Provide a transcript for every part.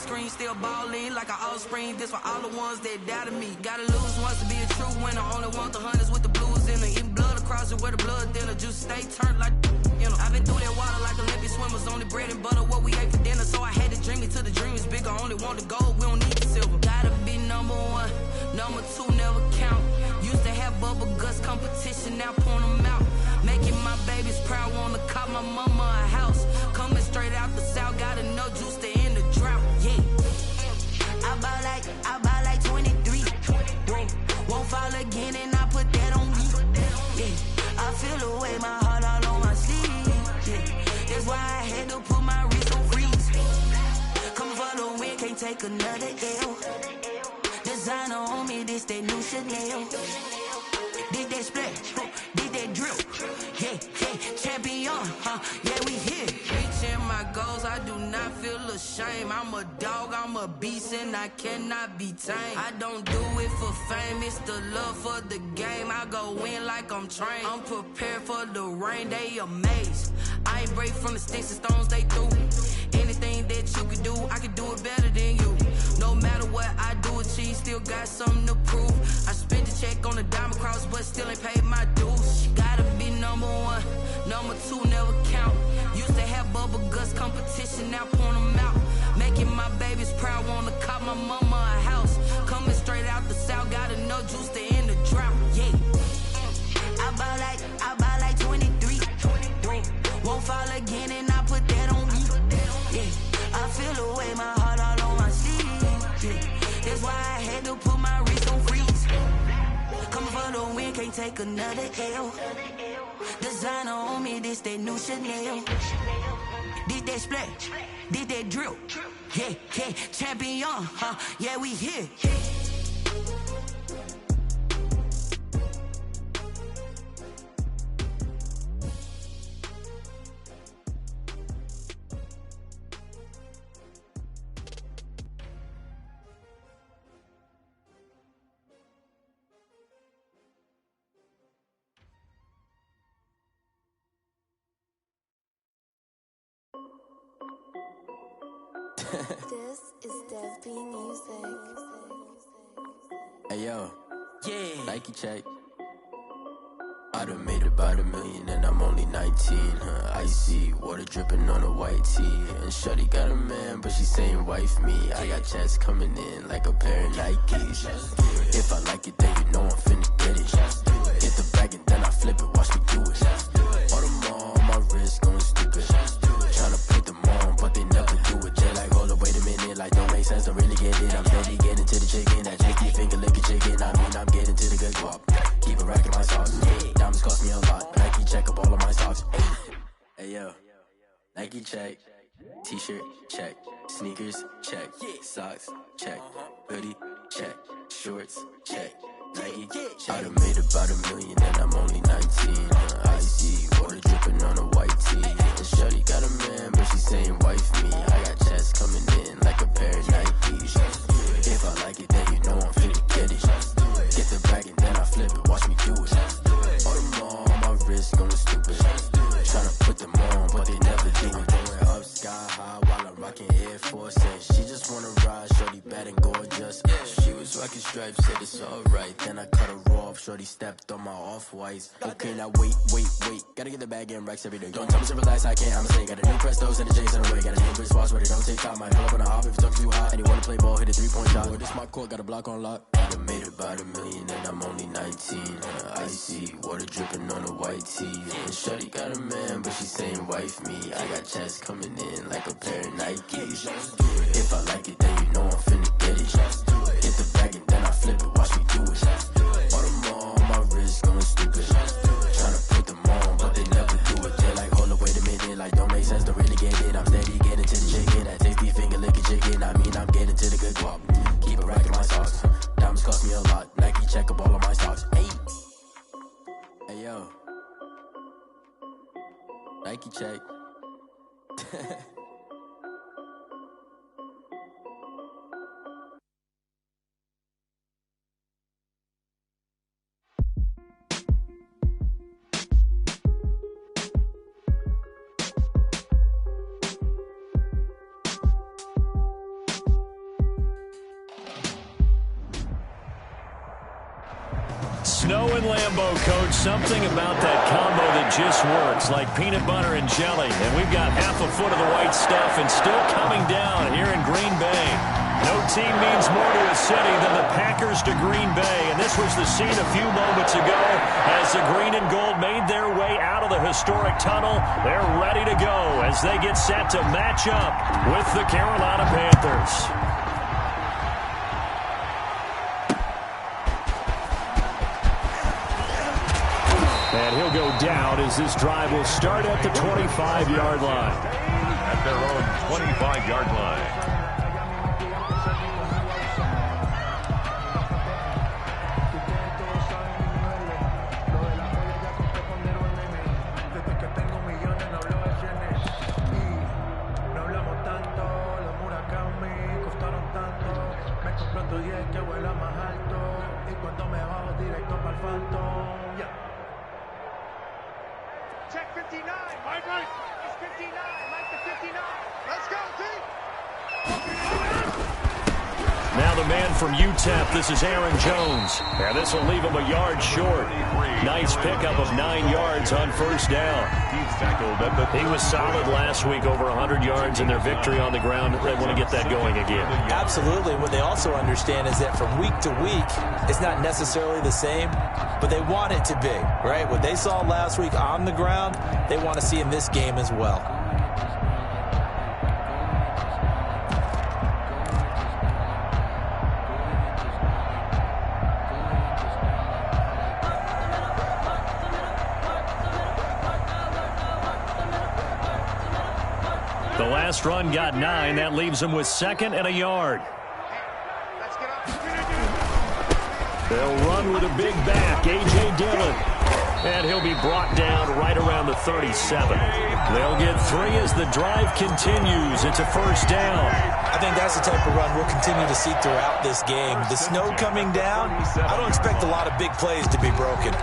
screen, still ballin' like an offspring. This for all the ones that doubted me. Gotta lose once to be a true winner. Only want the hunters with the blues in her. Eating blood across it where the blood dinner. Juice stay turned like, you know. I've been through that water like Olympic swimmers. Only bread and butter, what we ate for dinner. So I had to dream it till the dream is bigger. Only want the gold, we don't need the silver. Gotta be number one, number two never count. Used to have bubble guts competition, now point them out. Making my babies proud, wanna cop my mama a house. Coming straight out the south, gotta know juice to end the drought. Yeah, I buy like 23. Won't fall again, and I put that on me. Yeah, I feel the way, my heart all on my sleeve. Yeah, that's why I had to put my wrist on freeze. Come for the win, can't take another L. Designer on me, this that new Chanel. Did that splash, did that drill. Yeah, champion, yeah, we here. Reaching my goals, I do not feel ashamed. I'm a dog, I'm a beast, and I cannot be tamed. I don't do it for fame, it's the love for the game. I go in like I'm trained. I'm prepared for the rain, they amazed. I ain't break from the sticks and stones they threw. Anything that you can do, I can do it better than you. No matter what I do, achieve, still got something to prove. I spent the check on the diamond cross, but still ain't paid my dues. Gotta be number one, number two never count. Used to have bubble guts competition, now point them out. Making my babies proud, wanna cop my mama a house. Coming straight out the south, gotta know juice to end the drought. Yeah, I buy like 23. Won't fall again, and I put that on me. Yeah, I feel the way, my heart all on my sleeve. Yeah, that's why I had to put my wrist on freeze. Coming for the win, can't take another L. Designer on me, this that new Chanel. Did that splash, did that drill. Yeah, champion, yeah, we here. This is Dev B Music. Hey yo, Yeah, Nike check. I done made about $1 million and I'm only 19. Icy water dripping on a white tee. And shorty got a man, but she saying wife me. I got checks coming in like a pair of Nikes. If I like it, then you know I'm finna get it. Get the bag and then I flip it, watch me do it. All them on my wrist going stupid. Tryna put them on, but they never do it. Just like, hold up, wait a minute, like don't make sense, don't really get it. I'm steady getting to the chicken, that tricky finger licking chicken. I mean, I'm getting to the good guap. Keep a rack in my socks. Diamonds cost me a lot. Nike check up all of my socks. Hey yo, Nike check. T-shirt check. Sneakers check. Socks check. Hoodie check. Shorts check. Nike I done made about $1 million and I'm only 19. Icy water dripping on a white tee. And shorty got a man, but she saying wife me. I got checks coming in like a pair of Nikes. If I like it, then you know I'm finna get it. Get the bag and then I flip it, watch me do it. All them on my wrist going stupid. Tryna put them on, but they never do it. Going up sky high while I'm rocking Air Force. And she just wanna ride, shorty bad and gorgeous. She was rocking stripes, said it's alright. Then I cut her off, shorty stepped on my off-whites. Okay, now wait. Gotta get the bag and racks every day. Don't tell me to relax, I can't, I'ma say. Got a new Prestos and the J's in the way. Got a new British watch, but it don't take time. Might pull up on a hop if it talks too hot. And you wanna play ball, hit a 3-point shot. Or this my court, got a block on lock. I done made about $1 million and I'm only 19. Icy water dripping on a white tee. And shorty got a man, but she saying wife me. I got checks coming in like a pair of Nikes. If I like it, then you know I'm finna get it. Get the bag and then I flip it, watch me do it. All them on my wrist going stupid. Tryna put them on, but they never do it. They're like, hold up, wait a minute, like don't make sense, don't really get it. I'm steady getting to the chicken, that tasty finger licking chicken. I mean, I'm getting to the good guap. Keep a rack in my socks. Diamonds cost me a lot. Nike check up all of my stocks. Hey yo, Nike check. in Lambeau, Coach. Something about that combo that just works, like peanut butter and jelly. And we've got half a foot of the white stuff and still coming down here in Green Bay. No team means more to a city than the Packers to Green Bay. And this was the scene a few moments ago as the green and gold made their way out of the historic tunnel. They're ready to go as they get set to match up with the Carolina Panthers. And he'll go down as this drive will start at the 25-yard line. At their own 25-yard line. Check 59. Right. It's 59. Like the 59. Let's go, D. Now the man from UTEP, this is Aaron Jones. And this will leave him a yard short. Nice pickup of 9 yards on first down. He was solid last week, over 100 yards in their victory on the ground. They want to get that going again. Absolutely. What they also understand is that from week to week, it's not necessarily the same, but they want it to be, right? What they saw last week on the ground, they want to see in this game as well. The last run got 9. That leaves them with 2nd and a yard. They'll run with a big back, A.J. Dillon. And he'll be brought down right around the 37. They'll get 3 as the drive continues. It's a first down. I think that's the type of run we'll continue to see throughout this game. The snow coming down, I don't expect a lot of big plays to be broken.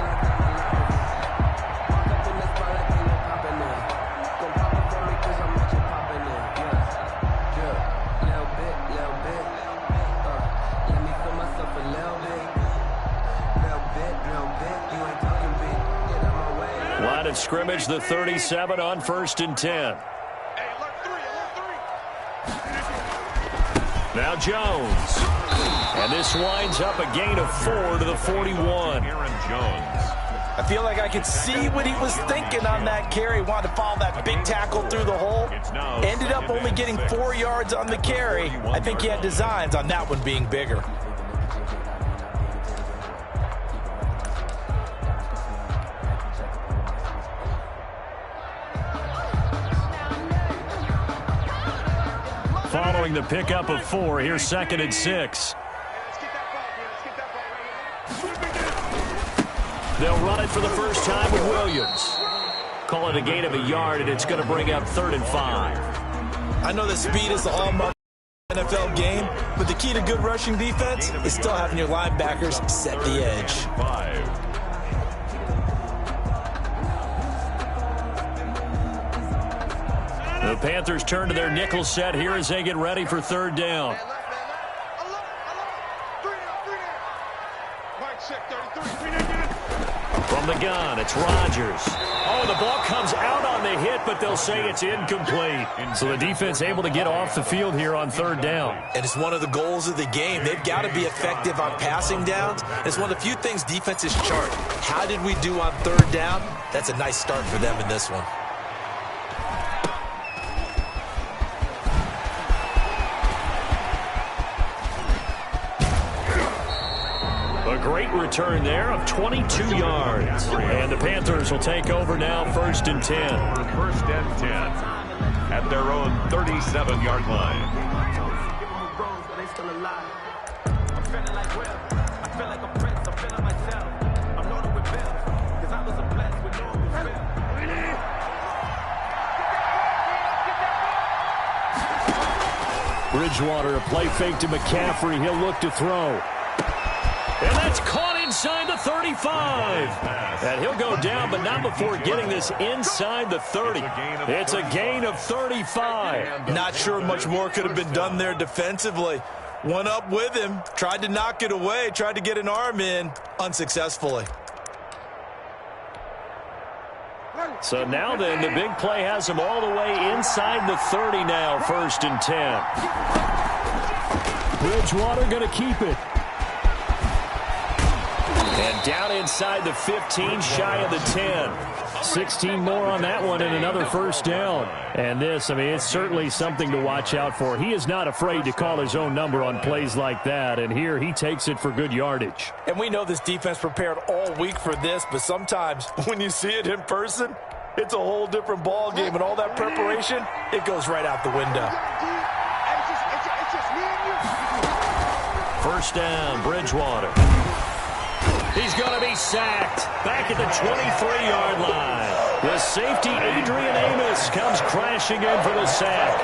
Line of scrimmage, the 37 on 1st and 10. Now Jones. And this winds up a gain of 4 to the 41. Aaron Jones. I feel like I could see what he was thinking on that carry. Wanted to follow that big tackle through the hole. Ended up only getting 4 yards on the carry. I think he had designs on that one being bigger. Following the pickup of 4, here's 2nd and 6. They'll run it for the first time with Williams. Call it a gain of a yard, and it's going to bring up 3rd and 5. I know that speed is the hallmark of the NFL game, but the key to good rushing defense is still having your linebackers set the edge. The Panthers turn to their nickel set here as they get ready for 3rd down. From the gun, it's Rodgers. Oh, the ball comes out on the hit, but they'll say it's incomplete. So the defense able to get off the field here on 3rd down. And it's one of the goals of the game. They've got to be effective on passing downs. It's one of the few things defenses chart. How did we do on 3rd down? That's a nice start for them in this one. A great return there of 22 yards. And the Panthers will take over now, 1st and 10. 1st and 10 at their own 37-yard line. Bridgewater, a play fake to McCaffrey. He'll look to throw. And that's caught inside the 35. And he'll go down, but not before getting this inside the 30. It's a gain of 35. Not sure much more could have been done there defensively. Went up with him, tried to knock it away, tried to get an arm in, unsuccessfully. So now then, the big play has him all the way inside the 30 now, 1st and 10. Bridgewater going to keep it. And down inside the 15, shy of the 10. 16 more on that one and another 1st down. And this, I mean, it's certainly something to watch out for. He is not afraid to call his own number on plays like that. And here he takes it for good yardage. And we know this defense prepared all week for this, but sometimes when you see it in person, it's a whole different ball game. And all that preparation, it goes right out the window. 1st down, Bridgewater. He's going to be sacked back at the 23-yard line. The safety, Adrian Amos, comes crashing in for the sack.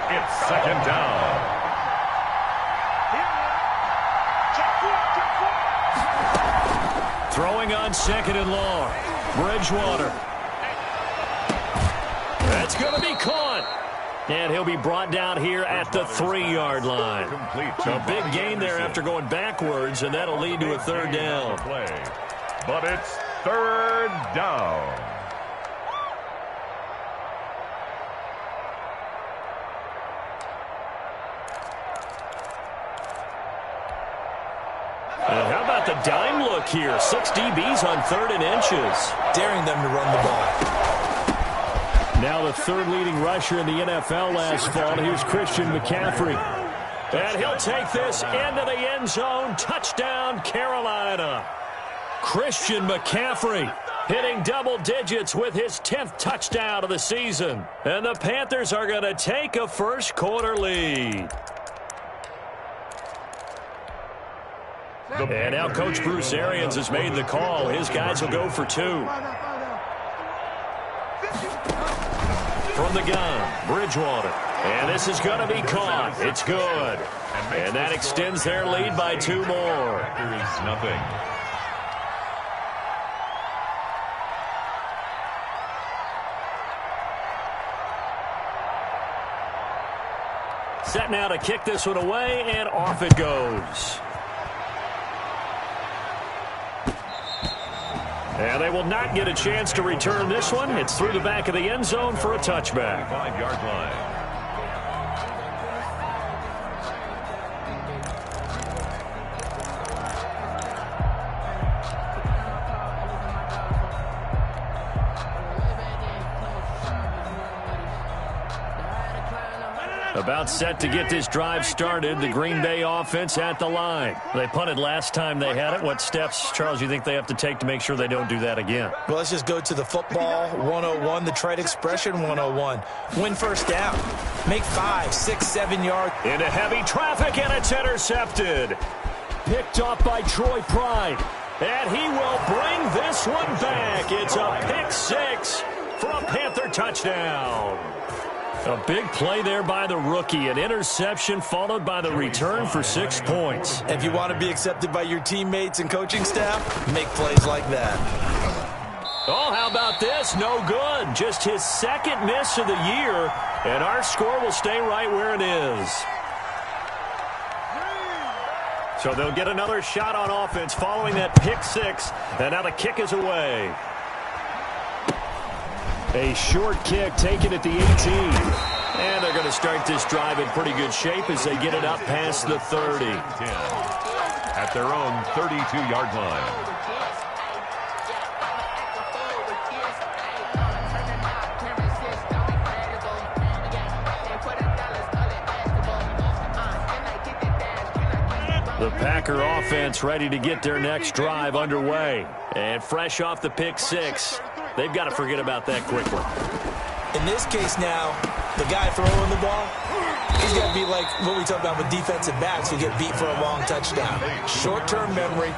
It's 2nd down. Throwing on 2nd and long. Bridgewater. That's going to be caught. And he'll be brought down here at the 3-yard line. A big gain there after going backwards, and that'll lead to a 3rd down. But it's 3rd down. And how about the dime look here? 6 DBs on 3rd and inches. Daring them to run the ball. Now the 3rd leading rusher in the NFL last fall. Here's Christian McCaffrey. And he'll take this into the end zone. Touchdown, Carolina. Christian McCaffrey hitting double digits with his 10th touchdown of the season. And the Panthers are going to take a 1st quarter lead. And now Coach Bruce Arians has made the call. His guys will go for 2. From the gun, Bridgewater. And this is going to be caught. It's good. And that extends their lead by 2 more. There is nothing. Set now to kick this one away, and off it goes. And they will not get a chance to return this one. It's through the back of the end zone for a touchback. 5-yard line. About set to get this drive started. The Green Bay offense at the line. They punted last time they had it. What steps, Charles, you think they have to take to make sure they don't do that again? Well, let's just go to the football 101, the trade expression 101. Win 1st down. Make 5, 6, 7 yards. Into heavy traffic, and it's intercepted. Picked off by Troy Pride. And he will bring this one back. It's a pick 6 for a Panther touchdown. A big play there by the rookie. An interception followed by the return for 6 points. If you want to be accepted by your teammates and coaching staff, make plays like that. Oh, how about this? No good. Just his 2nd miss of the year. And our score will stay right where it is. So they'll get another shot on offense following that pick 6. And now the kick is away. A short kick taken at the 18. And they're going to start this drive in pretty good shape as they get it up past the 30. 10 at their own 32-yard line. The Packer offense ready to get their next drive underway. And fresh off the pick 6. They've got to forget about that quickly. In this case now, the guy throwing the ball, he's got to be like what we talk about with defensive backs who get beat for a long touchdown. Short-term memory,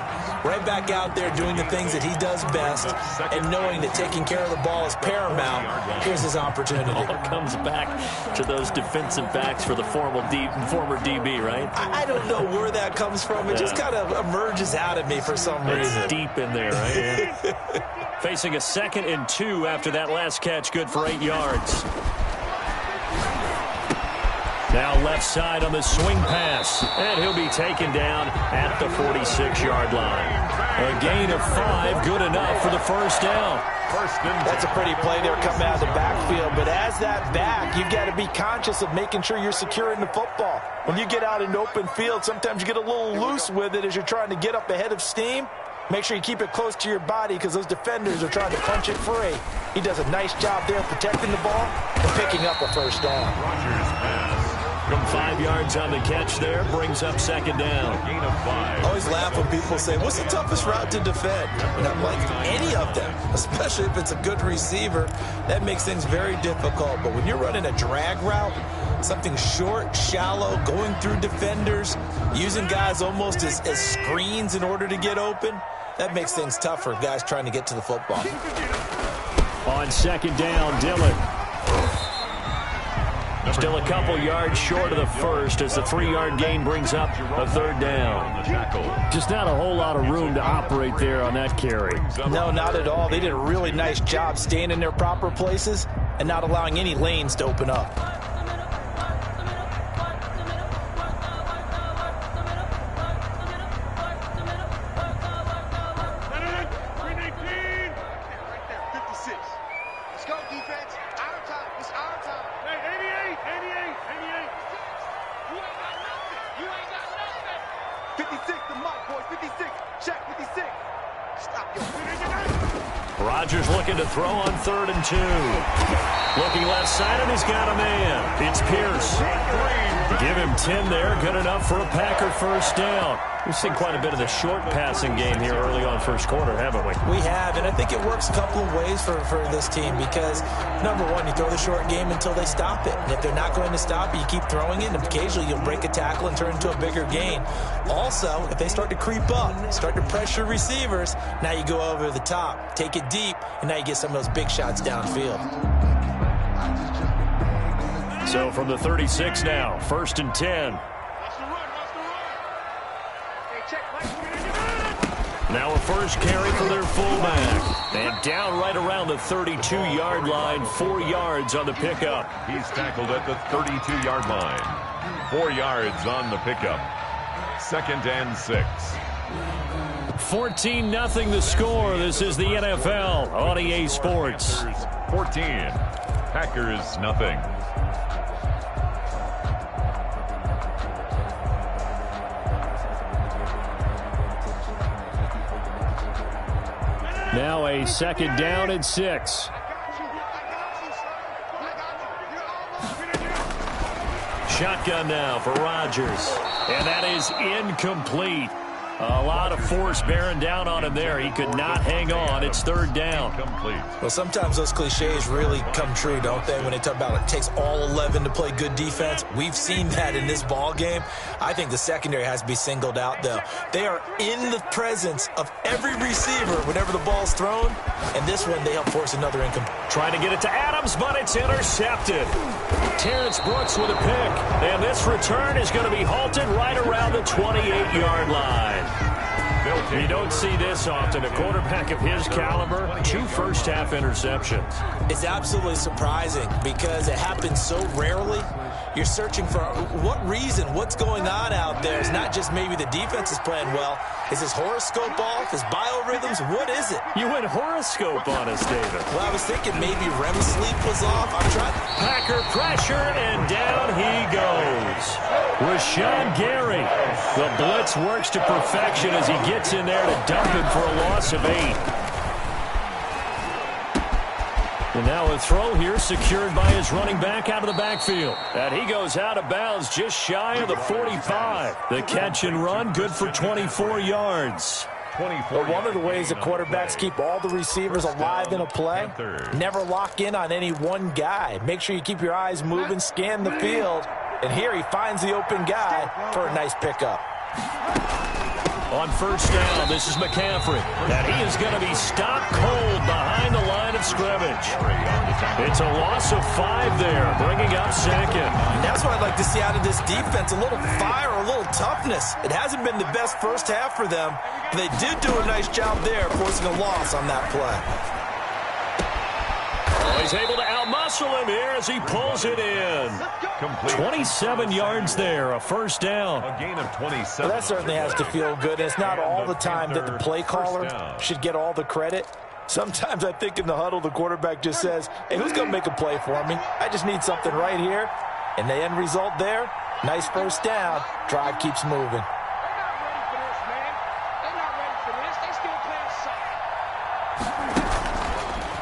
right back out there doing the things that he does best, and knowing that taking care of the ball is paramount. Here's his opportunity. All comes back to those defensive backs for the former DB, right? I don't know where that comes from. It just kind of emerges out of me for some reason. It's deep in there, right? Yeah. Facing a 2nd and 2 after that last catch, good for 8 yards. Now left side on the swing pass. And he'll be taken down at the 46-yard line. A gain of 5, good enough for the first down. That's a pretty play there coming out of the backfield. But as that back, you've got to be conscious of making sure you're securing the football. When you get out in open field, sometimes you get a little loose with it as you're trying to get up ahead of steam. Make sure you keep it close to your body because those defenders are trying to punch it free. He does a nice job there protecting the ball and picking up a first down. Rodgers pass. From 5 yards on the catch there, brings up second down. Gain of 5. I always laugh when people say, what's the toughest route to defend? And I'm like, any of them, especially if it's a good receiver, that makes things very difficult. But when you're running a drag route, something short, shallow, going through defenders, using guys almost as screens in order to get open, that makes things tough for guys trying to get to the football. On second down, Dillon. Still a couple yards short of the first as the 3-yard gain brings up a third down. Just not a whole lot of room to operate there on that carry. No, not at all. They did a really nice job staying in their proper places and not allowing any lanes to open up. Rodgers looking to throw on 3rd and 2. Looking left side, and he's got a man. It's Pierce. Give him 10 there. Good enough for a Packer first down. We've seen quite a bit of the short passing game here early on first quarter, haven't we? We have, and I think it works a couple of ways for this team because, number one, you throw the short game until they stop it. And if they're not going to stop it, you keep throwing it, and occasionally you'll break a tackle and turn into a bigger gain. Also, if they start to creep up, start to pressure receivers, now you go over the top, take it deep, and now you get some of those big shots downfield. So from the 36 now, 1st and 10. Now a first carry for their fullback. And down right around the 32-yard line, 4 yards on the pickup. He's tackled at the 32-yard line. 4 yards on the pickup. 2nd and 6. 14-0 the score. This is the NFL on EA Sports. 14. Packers nothing. Now a 2nd down and 6. Shotgun now for Rodgers. And that is incomplete. A lot of force bearing down on him there. He could not hang on. It's 3rd down. Complete. Well, sometimes those cliches really come true, don't they, when they talk about it takes all 11 to play good defense. We've seen that in this ball game. I think the secondary has to be singled out, though. They are in the presence of every receiver whenever the ball's thrown, and this one they help force another incomplete. Trying to get it to Adams, but it's intercepted. Terrence Brooks with a pick, and this return is going to be halted right around the 28-yard line. You don't see this often. A quarterback of his caliber, 2 first-half interceptions. It's absolutely surprising because it happens so rarely. You're searching for what reason, what's going on out there. It's not just maybe the defense is playing well. Is his horoscope off? His biorhythms? What is it? You went horoscope on us, David. Well, I was thinking maybe REM sleep was off. I'm trying. Packer pressure, and down he goes. Rashawn Gary. The blitz works to perfection as he gets in there to dump him for a loss of 8. And now a throw here secured by his running back out of the backfield. And he goes out of bounds just shy of the 45. The catch and run good for 24 yards. Well, one of the ways that quarterbacks keep all the receivers alive in a play, never lock in on any one guy. Make sure you keep your eyes moving, scan the field. And here he finds the open guy for a nice pickup. On first down, this is McCaffrey. And he is going to be stopped cold behind the line of scrimmage. It's a loss of 5 there, bringing up 2nd. And that's what I'd like to see out of this defense, a little fire, a little toughness. It hasn't been the best first half for them, but they did do a nice job there, forcing a loss on that play. Oh, he's able to outmuscle wrestle him here as he pulls it in. Complete. 27 yards there, a first down. A gain of 27. Well, that certainly has to feel good. It's not all the time that the play caller should get all the credit. Sometimes I think in the huddle, the quarterback just says, hey, who's going to make a play for me? I just need something right here. And the end result there, nice first down. Drive keeps moving.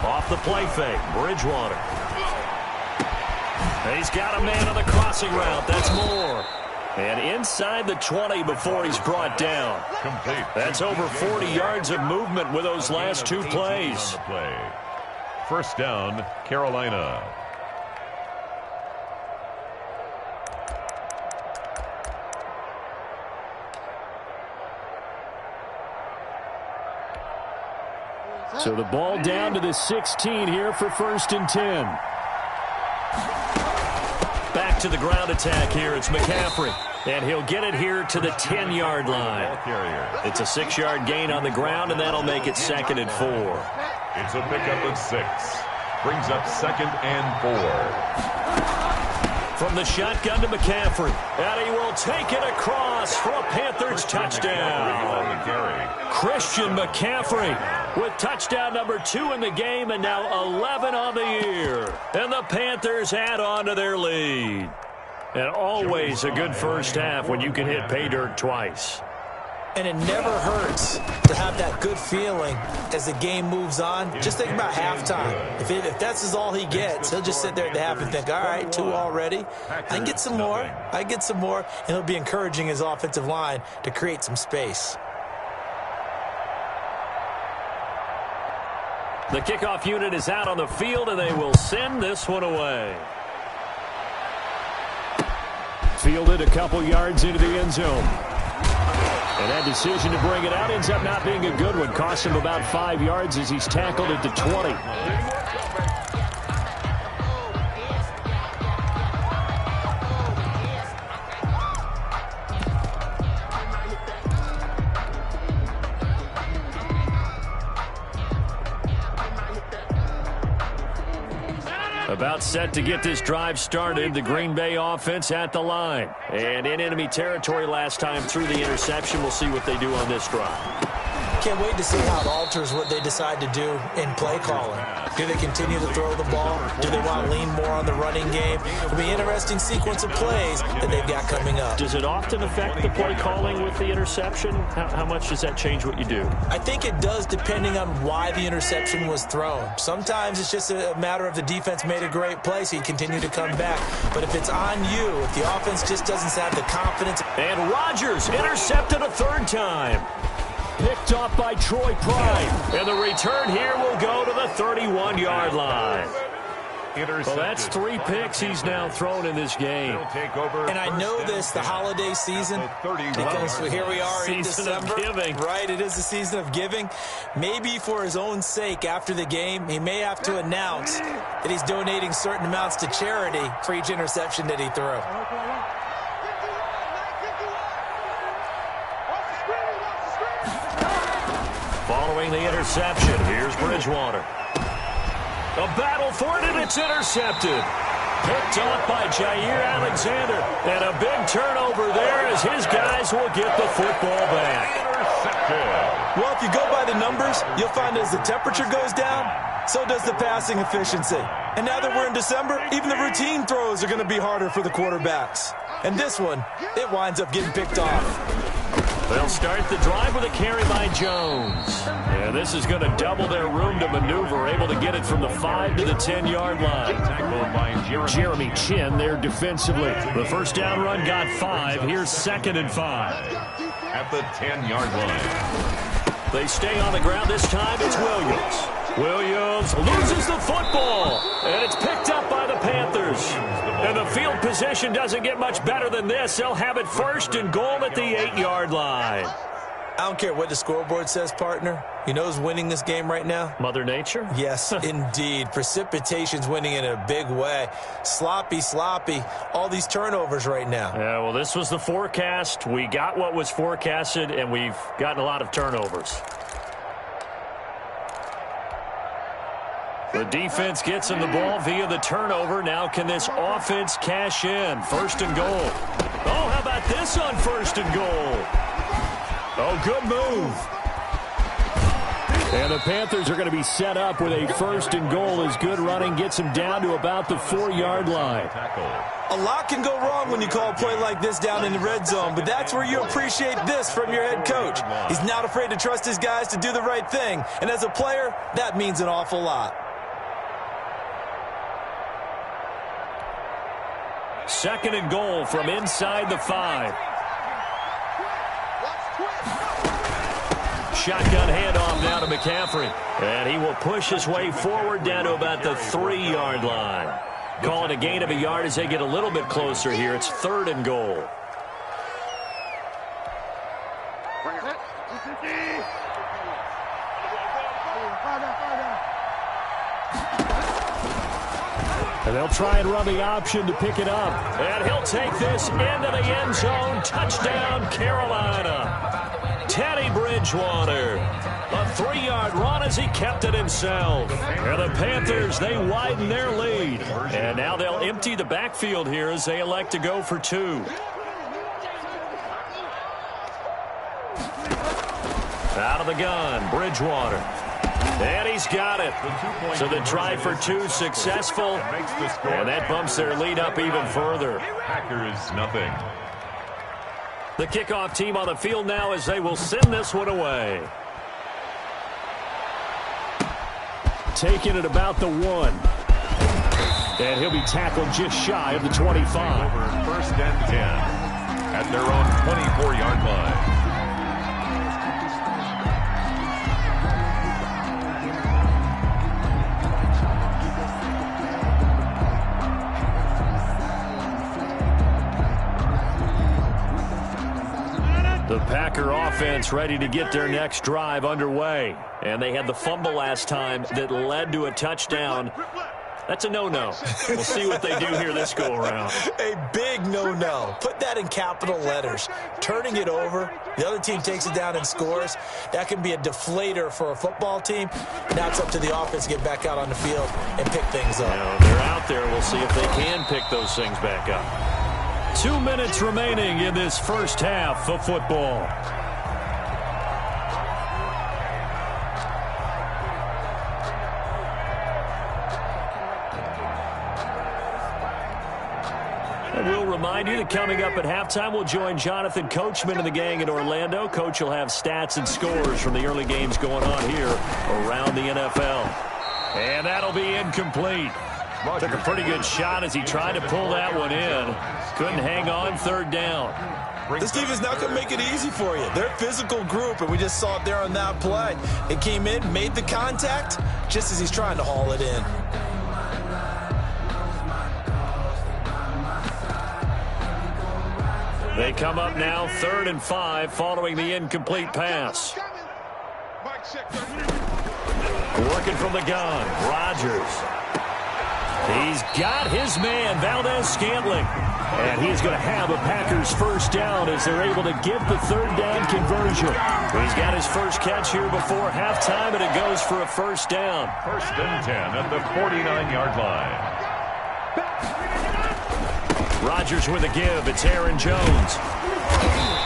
Off the play fake, Bridgewater. He's got a man on the crossing route. That's Moore. And inside the 20 before he's brought down. Complete. That's over 40 yards of movement with those last two plays. First down, Carolina. So the ball down to the 16 here for 1st and 10. Back to the ground attack here. It's McCaffrey. And he'll get it here to the 10-yard line. It's a 6-yard gain on the ground, and that'll make it 2nd and 4. It's a pickup of 6. Brings up 2nd and 4. From the shotgun to McCaffrey. And he will take it across for a Panthers touchdown. Christian McCaffrey with touchdown number 2 in the game and now 11 on the year. And the Panthers add on to their lead. And always a good first half when you can hit pay dirt twice. And it never hurts to have that good feeling as the game moves on. Just think about halftime. If that's all he gets, he'll just sit there at the half and think, all right, 2 already. I can get some more. I get some more. And he'll be encouraging his offensive line to create some space. The kickoff unit is out on the field, and they will send this one away. Fielded a couple yards into the end zone. And that decision to bring it out ends up not being a good one. Cost him about 5 yards as he's tackled at the 20. About set to get this drive started. The Green Bay offense at the line. And in enemy territory last time through the interception. We'll see what they do on this drive. Can't wait to see how it alters what they decide to do in play calling. Do they continue to throw the ball? Do they want to lean more on the running game? It'll be an interesting sequence of plays that they've got coming up. Does it often affect the play calling with the interception? How much does that change what you do? I think it does depending on why the interception was thrown. Sometimes it's just a matter of the defense made a great play, so you continue to come back. But if it's on you, if the offense just doesn't have the confidence. And Rodgers intercepted a 3rd time. Picked off by Troy Pride. And the return here will go to the 31-yard line. Well, that's 3 picks he's now thrown in this game. And I know this, the holiday season, because here we are in December. Right, it is the season of giving. Maybe for his own sake after the game, he may have to announce that he's donating certain amounts to charity for each interception that he threw. Following the interception, here's Bridgewater. A battle for it, and it's intercepted. Picked off by Jair Alexander. And a big turnover there as his guys will get the football back. Intercepted. Well, if you go by the numbers, you'll find as the temperature goes down, so does the passing efficiency. And now that we're in December, even the routine throws are going to be harder for the quarterbacks. And this one, it winds up getting picked off. They'll start the drive with a carry by Jones. Yeah, this is going to double their room to maneuver, able to get it from the 5 to the 10-yard line. Tackled by Jeremy Chin there defensively. The first down run got 5. Here's 2nd and 5. At the 10-yard line. They stay on the ground this time. It's Williams. Williams loses the football, and it's picked up by the Panthers. And the field position doesn't get much better than this. They'll have it 1st and goal at the 8-yard line. I don't care what the scoreboard says, partner. You know who's winning this game right now? Mother Nature? Yes, indeed. Precipitation's winning in a big way. Sloppy. All these turnovers right now. Yeah, well, this was the forecast. We got what was forecasted, and we've gotten a lot of turnovers. The defense gets him the ball via the turnover. Now can this offense cash in? 1st and goal. Oh, how about this on 1st and goal? Oh, good move. And the Panthers are going to be set up with a 1st and goal as good running gets them down to about the 4-yard line. A lot can go wrong when you call a play like this down in the red zone, but that's where you appreciate this from your head coach. He's not afraid to trust his guys to do the right thing, and as a player, that means an awful lot. 2nd and goal from inside the 5. Shotgun handoff now to McCaffrey. And he will push his way forward down to about the 3-yard line. Call it a gain of a yard as they get a little bit closer here. It's 3rd and goal. And they'll try and run the option to pick it up. And he'll take this into the end zone. Touchdown, Carolina. Teddy Bridgewater. A 3-yard run as he kept it himself. And the Panthers, they widen their lead. And now they'll empty the backfield here as they elect to go for 2. Out of the gun, Bridgewater. And he's got it. So the try for 2 successful. And that bumps their lead up even further. Packers nothing. The kickoff team on the field now as they will send this one away. Taking it about the 1. And he'll be tackled just shy of the 25. Over 1st and 10 at their own 24-yard line. The Packer offense ready to get their next drive underway. And they had the fumble last time that led to a touchdown. That's a no-no. We'll see what they do here this go-around. A big no-no. Put that in capital letters. Turning it over, the other team takes it down and scores. That can be a deflator for a football team. Now it's up to the offense to get back out on the field and pick things up. Now, they're out there. We'll see if they can pick those things back up. 2 minutes remaining in this first half of football. And we'll remind you that coming up at halftime, we'll join Jonathan Coachman and the gang in Orlando. Coach will have stats and scores from the early games going on here around the NFL. And that'll be incomplete. Took a pretty good shot as he tried to pull that one in. Couldn't hang on, 3rd down. This team is not going to make it easy for you. They're a physical group, and we just saw it there on that play. It came in, made the contact, just as he's trying to haul it in. They come up now, 3rd and 5, following the incomplete pass. Working from the gun, Rodgers. He's got his man, Valdez-Scantling. And he's going to have a Packers 1st down as they're able to get the 3rd down conversion. He's got his first catch here before halftime, and it goes for a 1st down. 1st and 10 at the 49-yard line. Rodgers with a give. It's Aaron Jones.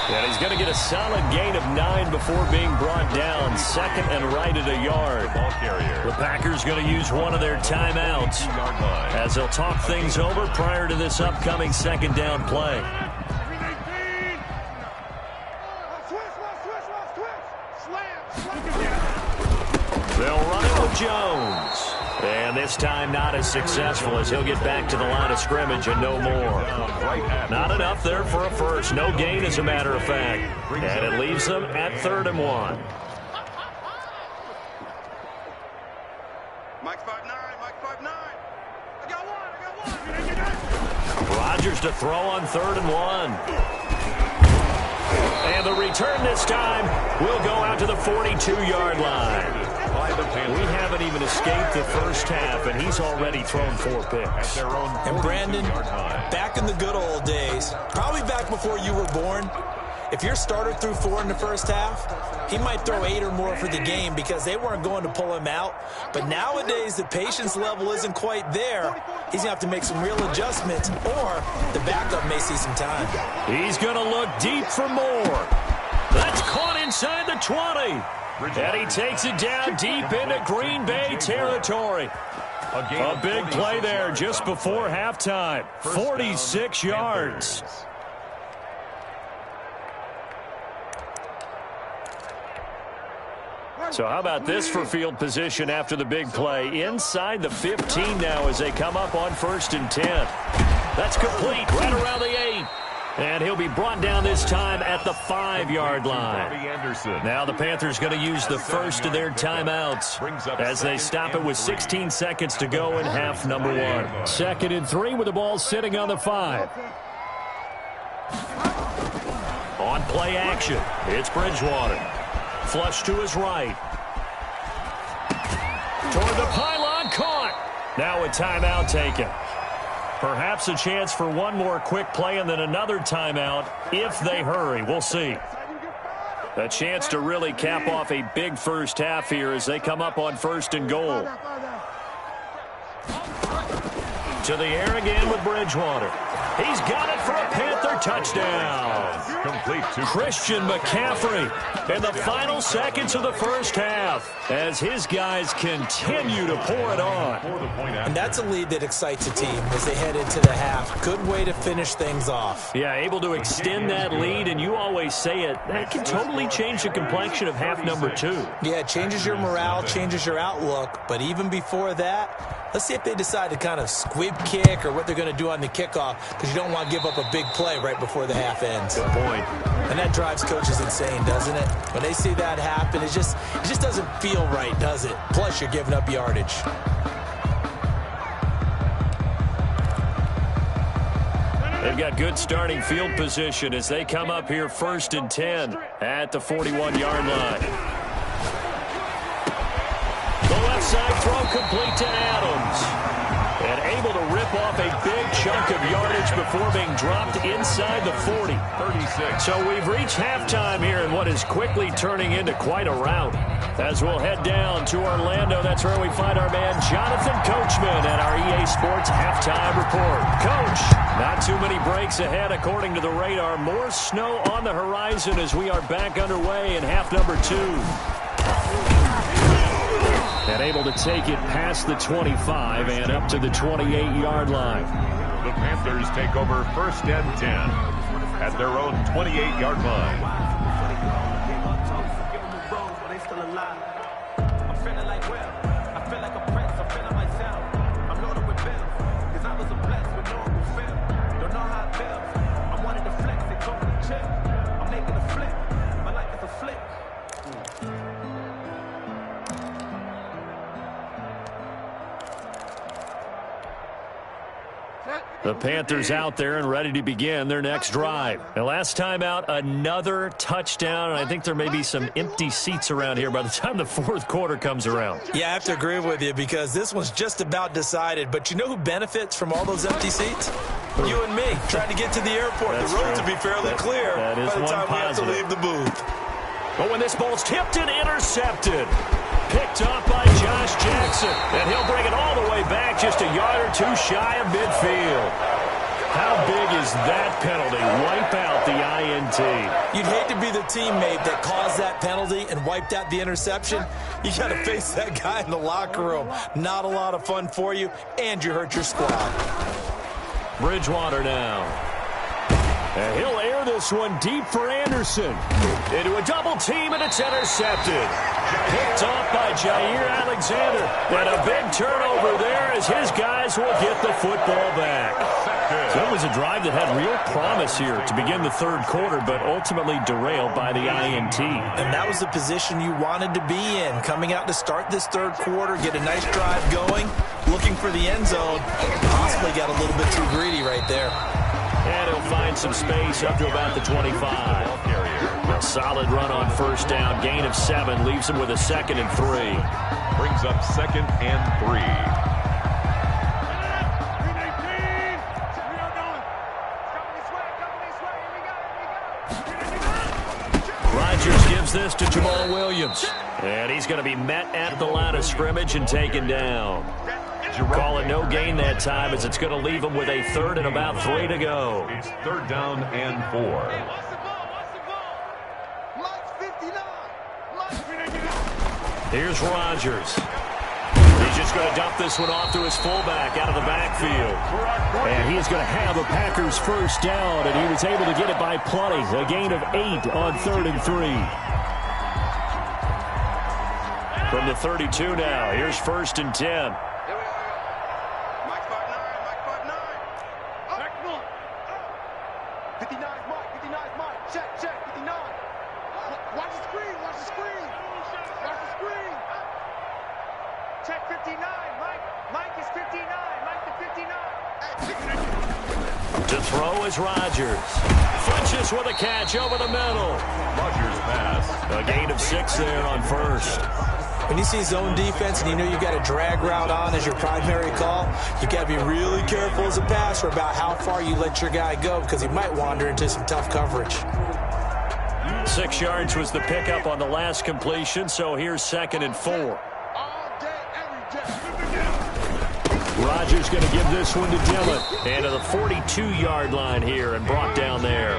And he's going to get a solid gain of 9 before being brought down. 2nd and right at a yard. Ball carrier. The Packers going to use one of their timeouts as they'll talk things over prior to this upcoming 2nd down play. They'll run it with Jones. And this time not as successful as he'll get back to the line of scrimmage and no more. Not enough there for a first. No gain, as a matter of fact. And it leaves them at 3rd and 1. Mike 5'9", Mike 5'9". I got one. Rodgers to throw on 3rd and 1. And the return this time will go out to the 42-yard line. We haven't even escaped the first half, and he's already thrown 4 picks. And Brandon, back in the good old days, probably back before you were born, if your starter threw 4 in the first half, he might throw 8 or more for the game because they weren't going to pull him out. But nowadays, the patience level isn't quite there. He's going to have to make some real adjustments, or the backup may see some time. He's going to look deep for more. That's caught inside the 20. And he takes it down deep into Green Bay territory. A big play there just before halftime. 46 yards. So how about this for field position after the big play? Inside the 15 now as they come up on 1st and 10. That's complete right around the 8. And he'll be brought down this time at the 5-yard line. Now the Panthers going to use the first of their timeouts as they stop it with 16 seconds to go in half number 1. 2nd and 3 with the ball sitting on the 5. On play action, it's Bridgewater. Flush to his right. Toward the pylon, caught. Now a timeout taken. Perhaps a chance for one more quick play and then another timeout if they hurry. We'll see. A chance to really cap off a big first half here as they come up on 1st and goal. To the air again with Bridgewater. He's got it for a Panther touchdown. Complete to Christian McCaffrey in the final seconds of the first half as his guys continue to pour it on. And that's a lead that excites a team as they head into the half. Good way to finish things off. Yeah, able to extend that lead, and you always say it, that can totally change the complexion of half number 2. Yeah, it changes your morale, changes your outlook, but even before that, let's see if they decide to kind of squib kick or what they're going to do on the kickoff, because you don't want to give up a big play right before the half ends. Good point. And that drives coaches insane, doesn't it? When they see that happen, it just doesn't feel right, does it? Plus, you're giving up yardage. They've got good starting field position as they come up here 1st and 10 at the 41-yard line. The left side throw complete to Adams. And able to rip off a big chunk of yardage before being dropped inside the 40. 36. So we've reached halftime here in what is quickly turning into quite a rout. As we'll head down to Orlando, that's where we find our man Jonathan Coachman at our EA Sports Halftime Report. Coach, not too many breaks ahead according to the radar. More snow on the horizon as we are back underway in half number 2. And able to take it past the 25 and up to the 28-yard line. The Panthers take over 1st and 10 at their own 28-yard line. The Panthers out there and ready to begin their next drive. And last time out, another touchdown. And I think there may be some empty seats around here by the time the 4th quarter comes around. Yeah, I have to agree with you because this one's just about decided. But you know who benefits from all those empty seats? You and me, trying to get to the airport. That's the road true. to be fairly clear that is by the time we have to positive. leave the booth. But when this ball's tipped and intercepted, picked off by Josh Jackson, and he'll bring it all the way back just a yard or 2 shy of midfield. How big is that penalty? Wipe out the INT. You'd hate to be the teammate that caused that penalty and wiped out the interception. You got to face that guy in the locker room. Not a lot of fun for you, and you hurt your squad. Bridgewater now. And he'll air this one deep for Anderson. Into a double team, and it's intercepted. Picked off by Jair Alexander. And a big turnover there as his guys will get the football back. So that was a drive that had real promise here to begin the 3rd quarter, but ultimately derailed by the INT. And that was the position you wanted to be in. Coming out to start this 3rd quarter, get a nice drive going, looking for the end zone. Possibly got a little bit too greedy right there. And he'll find some space up to about the 25. A solid run on 1st down. Gain of 7 leaves him with a 2nd and 3. Brings up 2nd and 3. Rodgers gives this to Jamal Williams. And he's going to be met at the line of scrimmage and taken down. Calling no gain that time as it's going to leave him with a third and about 3 to go. It's 3rd down and 4. Here's Rodgers. He's just going to dump this one off to his fullback out of the backfield. And he is going to have a Packers first down, and he was able to get it by plenty. A gain of 8 on 3rd and 3. From the 32 now, here's 1st and 10. To throw is Rodgers. Fletches with a catch over the middle. Rodgers pass. A gain of 6 there on 1st. When you see zone defense and you know you got a drag route on as your primary call, you got to be really careful as a passer about how far you let your guy go because he might wander into some tough coverage. 6 yards was the pickup on the last completion, so here's 2nd and 4. Rodgers going to give this one to Dillon. And to the 42-yard line here and brought down there.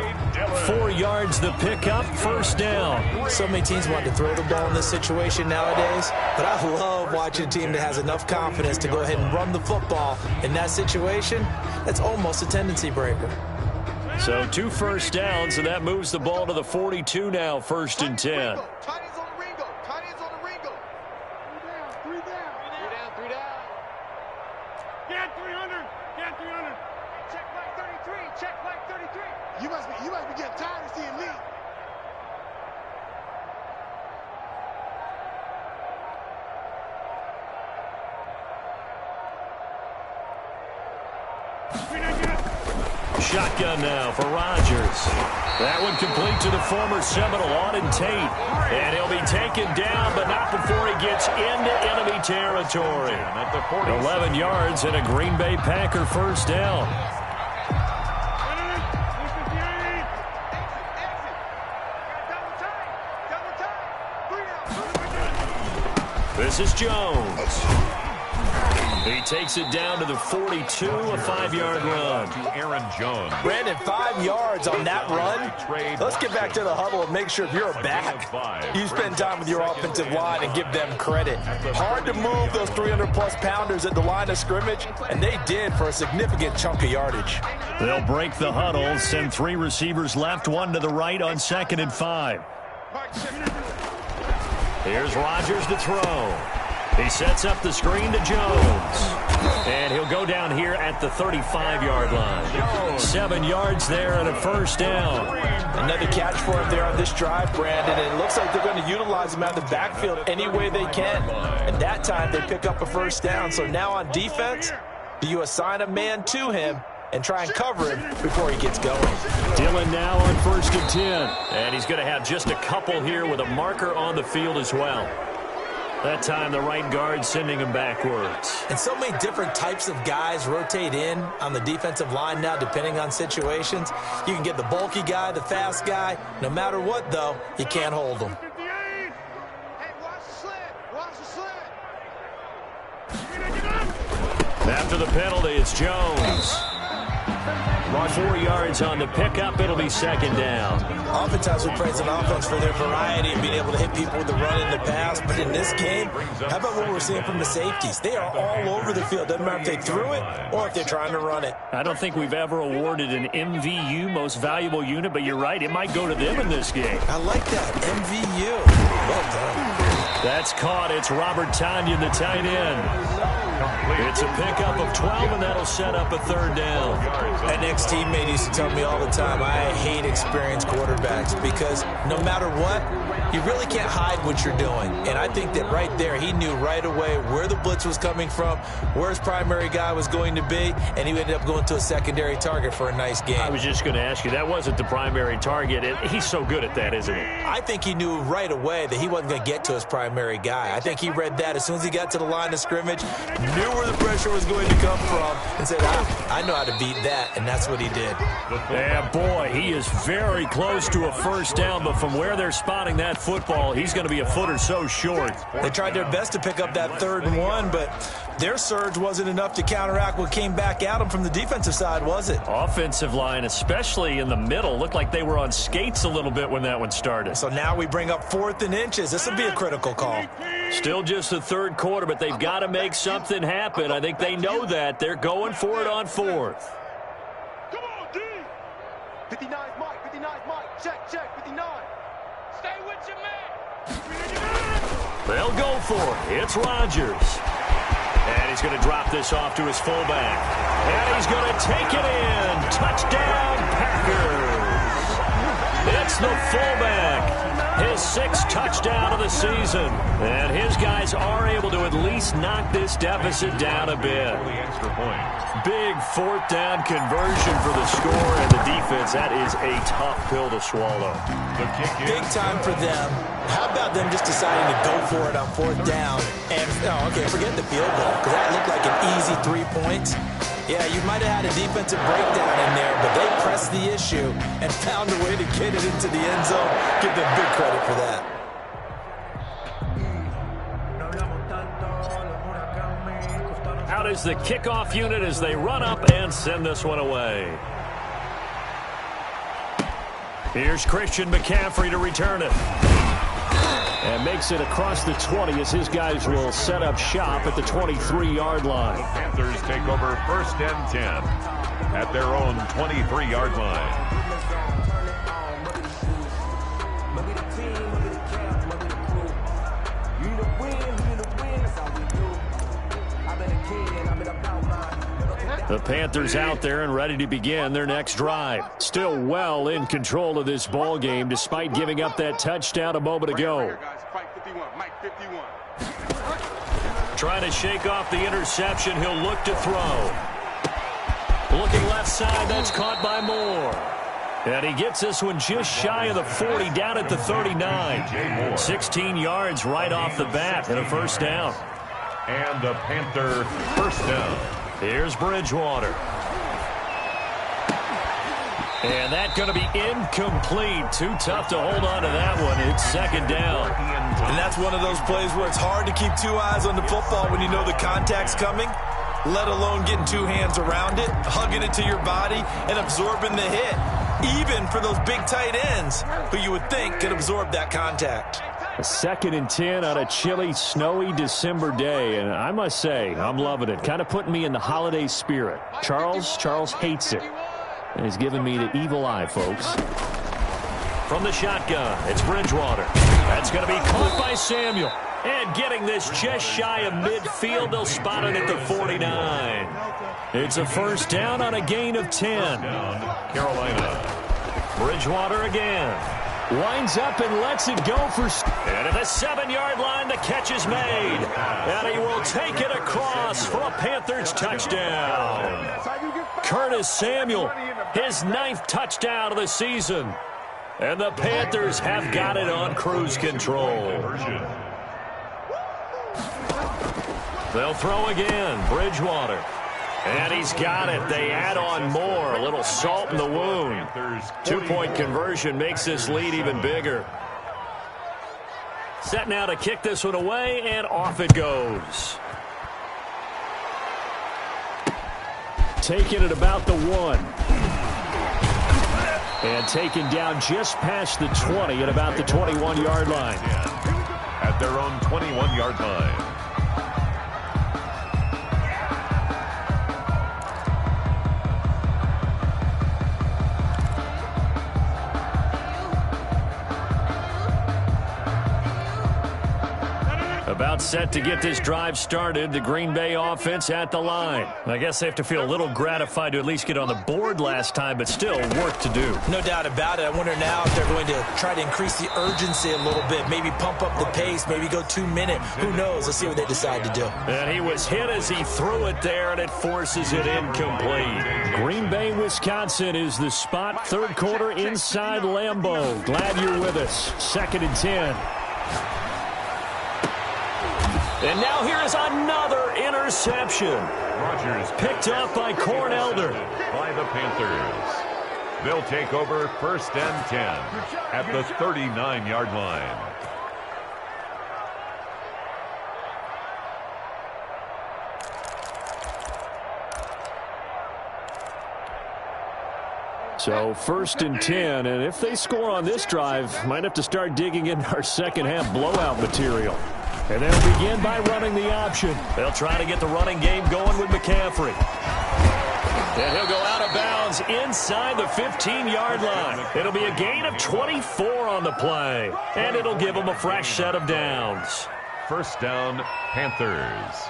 4 yards the pickup, 1st down. So many teams want to throw the ball in this situation nowadays, but I love watching a team that has enough confidence to go ahead and run the football. In that situation, that's almost a tendency breaker. So 2 first downs, and that moves the ball to the 42 now, 1st and 10. You must be getting tired of seeing me. Shotgun now for Rodgers. That one complete to the former Seminole, Auden Tate. And he'll be taken down, but not before he gets into enemy territory. 11 yards and a Green Bay Packer first down. This is Jones. He takes it down to the 42, a 5-yard run. Aaron Jones. Brandon, 5 yards on that run. Let's get back to the huddle and make sure if you're a back, you spend time with your offensive line and give them credit. Hard to move those 300-plus pounders at the line of scrimmage, and they did for a significant chunk of yardage. They'll break the huddle, send 3 receivers left, 1 to the right on 2nd and 5. Here's Rodgers to throw. He sets up the screen to Jones. And he'll go down here at the 35-yard line. 7 yards there and a first down. Another catch for him there on this drive, Brandon. And it looks like they're going to utilize him out of the backfield any way they can. And that time they pick up a first down. So now on defense, do you assign a man to him and try and cover him before he gets going? Dillon now on 1st and 10. And he's going to have just a couple here with a marker on the field as well. That time the right guard sending him backwards. And so many different types of guys rotate in on the defensive line now depending on situations. You can get the bulky guy, the fast guy. No matter what, though, you can't hold them. After the penalty, it's Jones. 4 yards on the pickup. It'll be 2nd down. Oftentimes we praise an offense for their variety and being able to hit people with the run and the pass. But in this game, how about what we're seeing from the safeties? They are all over the field. Doesn't matter if they threw it or if they're trying to run it. I don't think we've ever awarded an MVU, most valuable unit, but you're right. It might go to them in this game. I like that. MVU. Well done. That's caught. It's Robert Tonyan, the tight end. It's a pickup of 12, and that'll set up a 3rd down. An ex-teammate used to tell me all the time, I hate experienced quarterbacks because no matter what, you really can't hide what you're doing. And I think that right there, he knew right away where the blitz was coming from, where his primary guy was going to be, and he ended up going to a secondary target for a nice game. I was just going to ask you, that wasn't the primary target. He's so good at that, isn't he? I think he knew right away that he wasn't going to get to his primary guy. I think he read that as soon as he got to the line of scrimmage, knew where the pressure was going to come from, and said, I know how to beat that, and that's what he did. Yeah, boy, he is very close to a first down, but from where they're spotting that football, he's going to be a foot or so short. They tried their best to pick up that 3rd and 1, but their surge wasn't enough to counteract what came back at them from the defensive side, was it? Offensive line, especially in the middle, looked like they were on skates a little bit when that one started. So now we bring up 4th and inches. This will be a critical call. Still just the 3rd quarter, but they've got to make something happen. I think they know that. They're going for it on 4th. Come on, D. 59 Mike, 59 Mike. Check, 59. Stay with your man. They'll go for it. It's Rodgers. And he's going to drop this off to his fullback. And he's going to take it in. Touchdown, Packers. It's the fullback. His 6th touchdown of the season. And his guys are able to at least knock this deficit down a bit. Big 4th down conversion for the score and the defense. That is a tough pill to swallow. Big time for them. How about them just deciding to go for it on 4th down? And, forget the field goal, because that looked like an easy 3 points. Yeah, you might have had a defensive breakdown in there, but they pressed the issue and found a way to get it into the end zone. Give them big credit for that. Out is the kickoff unit as they run up and send this one away. Here's Christian McCaffrey to return it. And makes it across the 20 as his guys will set up shop at the 23-yard line. The Panthers take over 1st and 10 at their own 23-yard line. The Panthers out there and ready to begin their next drive. Still well in control of this ball game despite giving up that touchdown a moment ago. Trying to shake off the interception. He'll look to throw. Looking left side. That's caught by Moore. And he gets this one just shy of the 40 down at the 39. 16 yards right off the bat and a first down. And a Panther first down. Here's Bridgewater. And that's going to be incomplete. Too tough to hold on to that one. It's 2nd down. And that's one of those plays where it's hard to keep 2 eyes on the football when you know the contact's coming, let alone getting 2 hands around it, hugging it to your body, and absorbing the hit. Even for those big tight ends who you would think could absorb that contact. A 2nd and 10 on a chilly, snowy December day. And I must say, I'm loving it. Kind of putting me in the holiday spirit. Charles hates it. And he's giving me the evil eye, folks. From the shotgun, it's Bridgewater. That's going to be caught by Samuel. And getting this just shy of midfield, they'll spot it at the 49. It's a first down on a gain of 10. Carolina. Bridgewater again. Winds up and lets it go for... And at the 7-yard line, the catch is made. And he will take it across for a Panthers touchdown. Curtis Samuel, his 9th touchdown of the season. And the Panthers have got it on cruise control. They'll throw again. Bridgewater. And he's got it. They add on more. A little salt in the wound. 2-point conversion makes this lead even bigger. Set now to kick this one away, and off it goes. Taking it about the 1. And taken down just past the 20 at about the 21-yard line. At their own 21-yard line. About set to get this drive started. The Green Bay offense at the line. I guess they have to feel a little gratified to at least get on the board last time, but still work to do. No doubt about it. I wonder now if they're going to try to increase the urgency a little bit, maybe pump up the pace, maybe go 2-minute. Who knows? Let's see what they decide to do. And he was hit as he threw it there, and it forces it incomplete. Green Bay, Wisconsin is the spot. 3rd quarter inside Lambeau. Glad you're with us. 2nd and 10. And now here is another interception. interception. Rodgers Picked up by Cornelder. by the Panthers. They'll take over 1st and 10 at the 39-yard line. So 1st and 10, and if they score on this drive, might have to start digging into our second half blowout material. And they'll begin by running the option. They'll try to get the running game going with McCaffrey. And he'll go out of bounds inside the 15-yard line. It'll be a gain of 24 on the play, and it'll give them a fresh set of downs. 1st down, Panthers.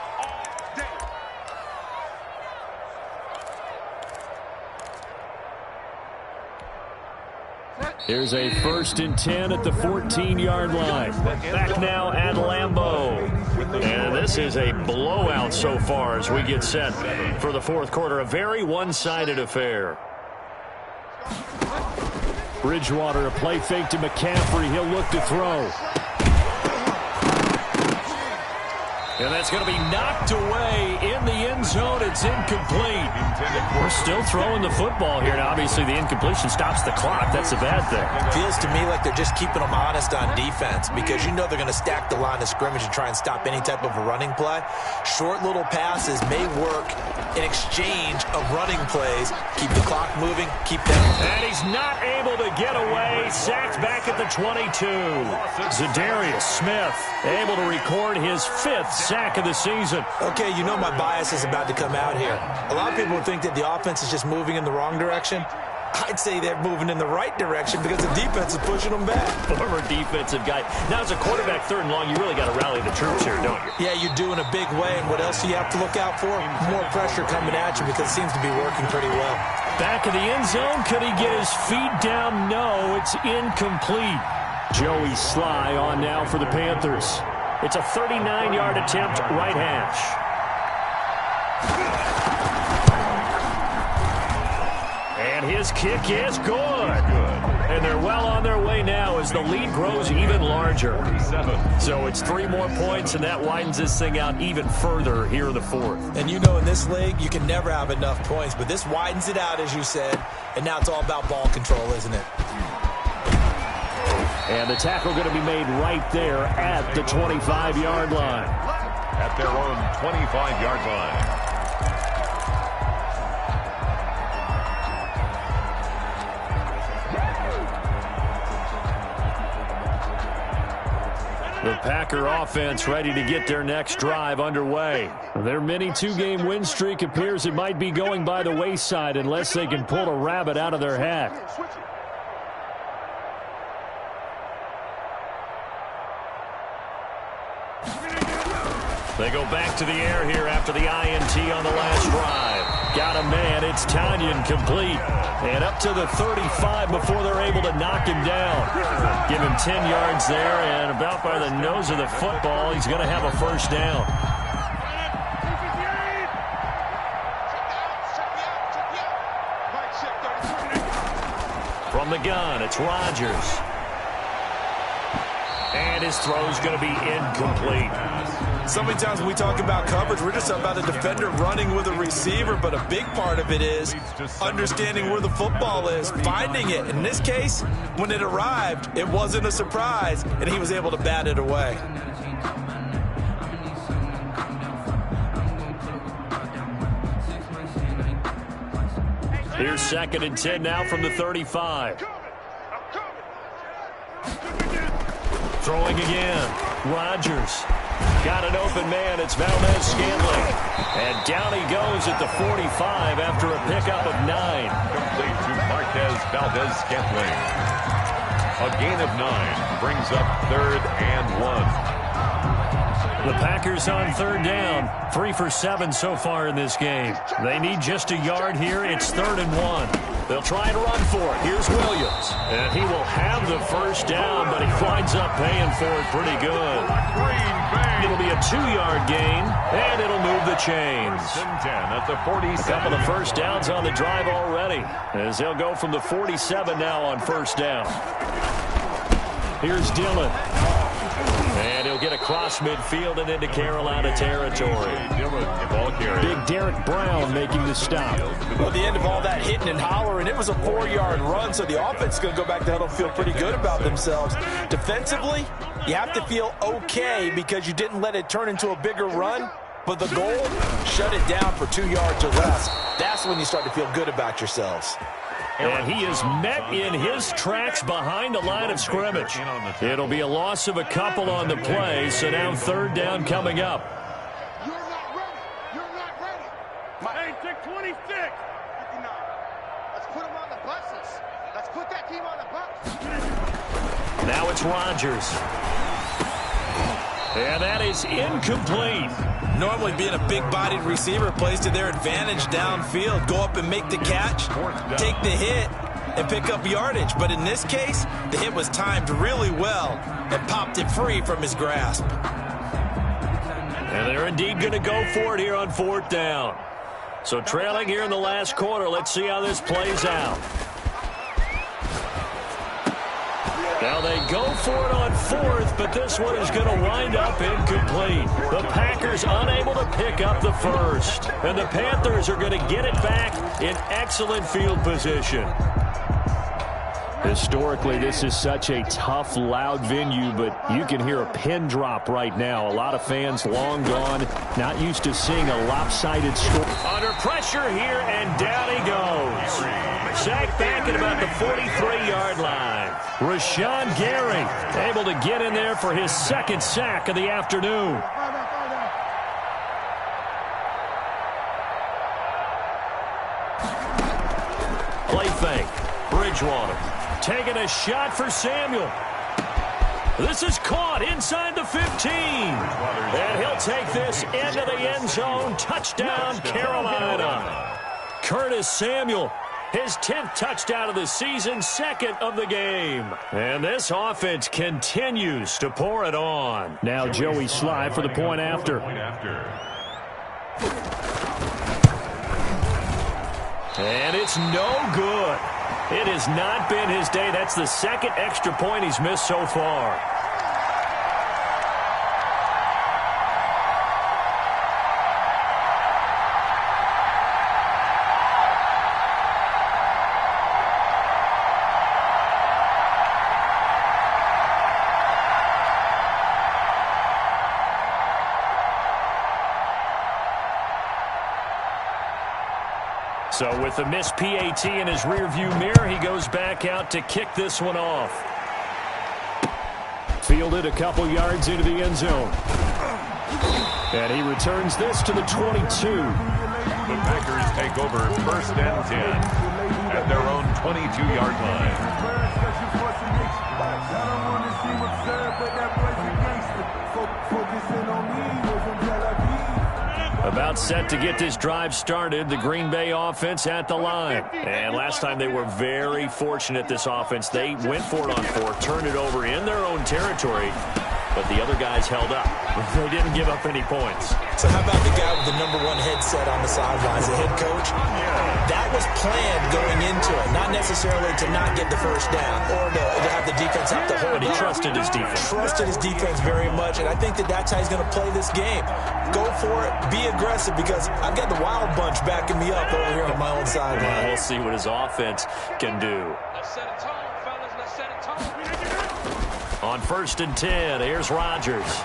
Here's a 1st and 10 at the 14-yard line. Back now at Lambeau. And this is a blowout so far as we get set for the 4th quarter. A very one-sided affair. Bridgewater, a play fake to McCaffrey. He'll look to throw. And that's going to be knocked away in the end zone. It's incomplete. We're still throwing the football here. Now, obviously, the incompletion stops the clock. That's a bad thing. Feels to me like they're just keeping them honest on defense because you know they're going to stack the line of scrimmage and try and stop any type of a running play. Short little passes may work in exchange of running plays. Keep the clock moving. Keep them. And he's not able to get away. Sacked back at the 22. Zadarius Smith able to record his 5th sack of the season. Okay, you know my bias is about to come out here. A lot of people think that the offense is just moving in the wrong direction. I'd say they're moving in the right direction because the defense is pushing them back. Former defensive guy. Now, as a quarterback 3rd and long, you really got to rally the troops here, don't you? Yeah, you do in a big way. And what else do you have to look out for? More pressure coming at you because it seems to be working pretty well. Back in the end zone. Could he get his feet down? No, it's incomplete. Joey Sly on now for the Panthers. It's a 39-yard attempt, right hash. And his kick is good. And they're well on their way now as the lead grows even larger. So it's 3 more points, and that widens this thing out even further here in the 4th. And you know in this league, you can never have enough points, but this widens it out, as you said, and now it's all about ball control, isn't it? And the tackle going to be made right there at the 25-yard line. At their own 25-yard line. The Packer offense ready to get their next drive underway. Their mini 2-game win streak appears it might be going by the wayside unless they can pull a rabbit out of their hat. They go back to the air here after the INT on the last drive. Got a man. It's Tanyan complete. And up to the 35 before they're able to knock him down. Give him 10 yards there, and about by the nose of the football, he's going to have a 1st down. From the gun, it's Rodgers. And his throw's going to be incomplete. So many times when we talk about coverage, we're just about a defender running with a receiver, but a big part of it is understanding where the football is, finding it. In this case, when it arrived, it wasn't a surprise, and he was able to bat it away. Here's 2nd and 10 now from the 35. Throwing again. Rodgers. Got an open man. It's Valdez-Scantling. And down he goes at the 45 after a pickup of 9. Complete to Marquez Valdez-Scantling. A gain of 9 brings up 3rd and 1. The Packers on 3rd down. 3 for 7 so far in this game. They need just a yard here. It's 3rd and 1. They'll try and run for it. Here's Williams. And he will have the 1st down, but he winds up paying for it pretty good. It'll be a 2-yard gain, and it'll move the chains. 1st and 10 at the 47. A couple of 1st downs on the drive already, as they'll go from the 47 now on 1st down. Here's Dillon. And he'll get across midfield and into Carolina territory. Big Derek Brown making the stop. Well, at the end of all that hitting and hollering, it was a 4-yard run, so the offense is going to go back to huddle, feel pretty good about themselves. Defensively, you have to feel okay because you didn't let it turn into a bigger run, but the goal, shut it down for 2 yards or less. That's when you start to feel good about yourselves. And he is met in his tracks behind the line of scrimmage. It'll be a loss of a couple on the play, so now 3rd down coming up. You're not ready. You're not ready. Hey, take 26. 59. Let's put him on the buses. Let's put that team on the bus. Now it's Rodgers. And that is incomplete. Normally being a big-bodied receiver plays to their advantage downfield. Go up and make the catch, take the hit, and pick up yardage. But in this case, the hit was timed really well and popped it free from his grasp. And they're indeed going to go for it here on 4th down. So trailing here in the last quarter, let's see how this plays out. Now they go for it on 4th, but this one is going to wind up incomplete. The Packers unable to pick up the first. And the Panthers are going to get it back in excellent field position. Historically, this is such a tough, loud venue, but you can hear a pin drop right now. A lot of fans long gone, not used to seeing a lopsided score. Under pressure here, and down he goes. Sacked back at about the 43-yard line. Rashawn Gary able to get in there for his 2nd sack of the afternoon. Play fake. Bridgewater taking a shot for Samuel. This is caught inside the 15. And he'll take this into the end zone. Touchdown, Carolina. Curtis Samuel, his 10th touchdown of the season, 2nd of the game. And this offense continues to pour it on. Now Joey Sly for the point after. And it's no good. It has not been his day. That's the 2nd extra point he's missed so far. So with the missed PAT in his rearview mirror, he goes back out to kick this one off. Fielded a couple yards into the end zone. And he returns this to the 22. The Packers take over 1st and 10 at their own 22-yard line. About set to get this drive started, the Green Bay offense at the line. And last time they were very fortunate, this offense. They went for it on 4th, turned it over in their own territory, but the other guys held up. They didn't give up any points. So how about the guy with the #1 headset on the sidelines, the head coach? That was planned going into it, not necessarily to not get the first down or to have the defense have to hold. But he trusted his defense. Trusted his defense very much, and I think that's how he's going to play this game. Go for it, be aggressive, because I've got the Wild Bunch backing me up over here on my own sideline. We'll see what his offense can do. Let's set a tone, fellas. Let's set a tone. On 1st and 10, here's Rodgers.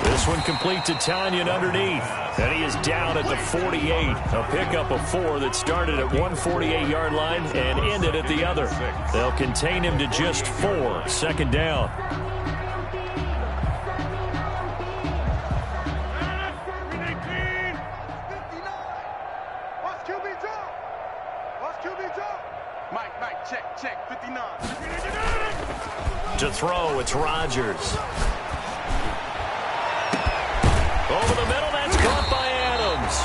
This one complete to Tanyan underneath. And he is down at the 48. A pickup of 4 that started at one 48-yard line and ended at the other. They'll contain him to just 4. 2nd down. Mike, check, 59. To throw, it's Rodgers. Over the middle, that's caught by Adams.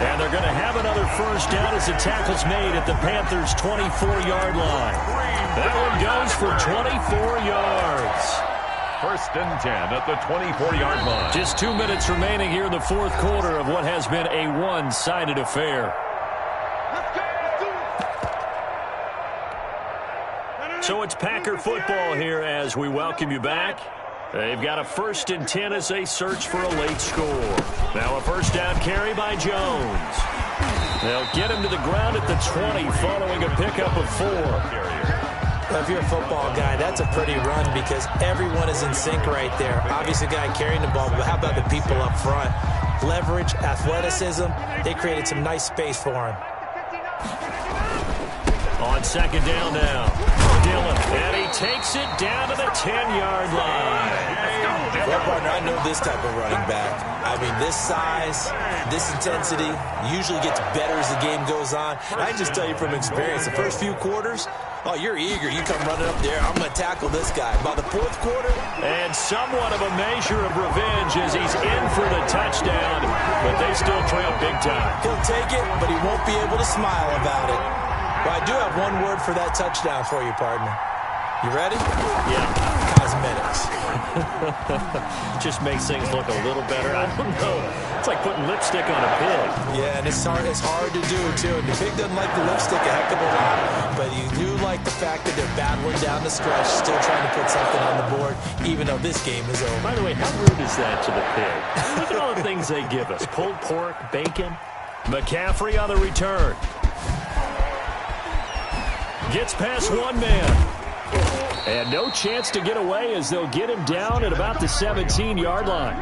And they're going to have another 1st down as the tackle's made at the Panthers' 24-yard line. That one goes for 24 yards. 1st and 10 at the 24-yard line. Just 2 minutes remaining here in the 4th quarter of what has been a one-sided affair. So it's Packer football here as we welcome you back. They've got a 1st and 10 as they search for a late score. Now a first down carry by Jones. They'll get him to the ground at the 20 following a pickup of 4. Well, if you're a football guy, that's a pretty run because everyone is in sync right there. Obviously, a guy carrying the ball, but how about the people up front? Leverage, athleticism, they created some nice space for him. On second down now, Dillon, and he takes it down to the 10-yard line. Well, partner, I know this type of running back. I mean, this size, this intensity usually gets better as the game goes on. And I just tell you from experience, the first few quarters, oh, you're eager. You come running up there, I'm going to tackle this guy. By the 4th quarter, and somewhat of a measure of revenge as he's in for the touchdown, but they still trail big time. He'll take it, but he won't be able to smile about it. Well, I do have one word for that touchdown for you, partner. You ready? Yeah. Cosmetics. Just makes things look a little better. I don't know. It's like putting lipstick on a pig. Yeah, and it's hard to do, too. And the pig doesn't like the lipstick a heck of a lot, but you do like the fact that they're battling down the stretch, still trying to put something on the board, even though this game is over. By the way, how rude is that to the pig? Look at all the things they give us. Pulled pork, bacon. McCaffrey on the return. Gets past one man. And no chance to get away as they'll get him down at about the 17-yard line.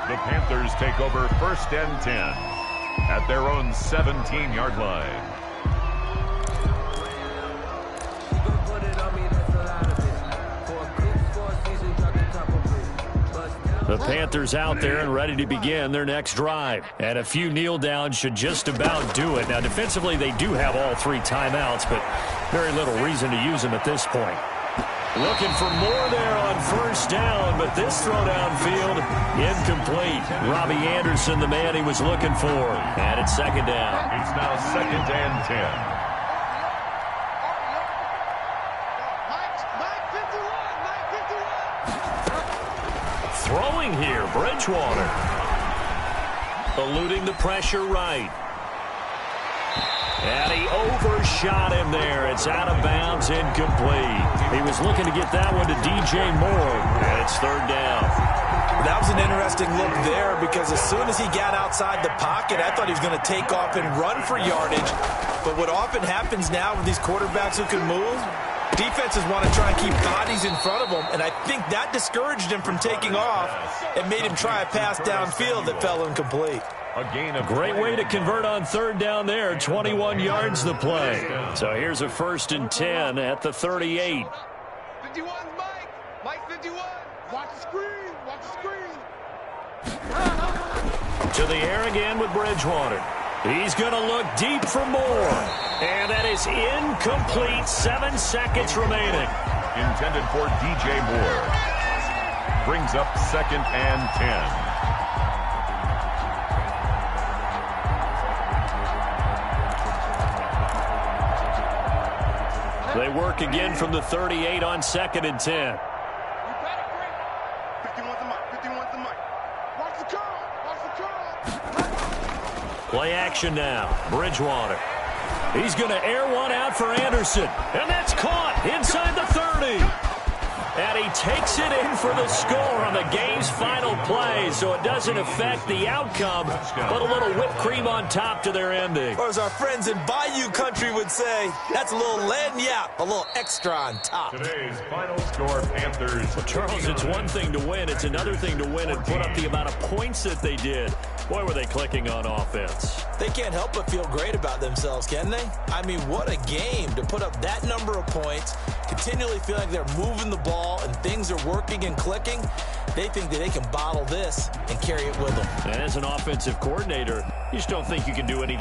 The Panthers take over 1st and 10 at their own 17-yard line. The Panthers out there and ready to begin their next drive. And a few kneel downs should just about do it. Now, defensively, they do have all 3 timeouts, but very little reason to use them at this point. Looking for more there on 1st down, but this throw downfield, incomplete. Robbie Anderson, the man he was looking for. And it's 2nd down. It's now 2nd and 10. Throwing here, Bridgewater. Eluding the pressure right. And he overshot him there. It's out of bounds, incomplete. He was looking to get that one to DJ Moore, and it's 3rd down. That was an interesting look there because as soon as he got outside the pocket, I thought he was going to take off and run for yardage. But what often happens now with these quarterbacks who can move, defenses want to try and keep bodies in front of them, and I think that discouraged him from taking off and made him try a pass downfield that fell incomplete. A great way to convert on 3rd down there. 21 yards the play. So here's a 1st and 10 at the 38. 51's Mike. Mike 51. Watch the screen. Watch the screen. To the air again with Bridgewater. He's going to look deep for more. And that is incomplete. 7 seconds remaining. Intended for DJ Moore. Brings up 2nd and 10. They work again from the 38 on 2nd and 10. 51's the Mike. 51's the Mike. Watch the curl. Watch the curl. Play action now. Bridgewater. He's going to air one out for Anderson. And that's caught inside the 30. And he takes it in for the score on the game's final play, so it doesn't affect the outcome, but a little whipped cream on top to their ending. Or as our friends in Bayou Country would say, that's a little lagniappe, a little extra on top. Today's final score, Panthers. Well, Charles, it's one thing to win. It's another thing to win and put up the amount of points that they did. Boy, were they clicking on offense. They can't help but feel great about themselves, can they? I mean, what a game to put up that number of points, continually feel like they're moving the ball and things are working and clicking. They think that they can bottle this and carry it with them. And as an offensive coordinator, you just don't think you can do anything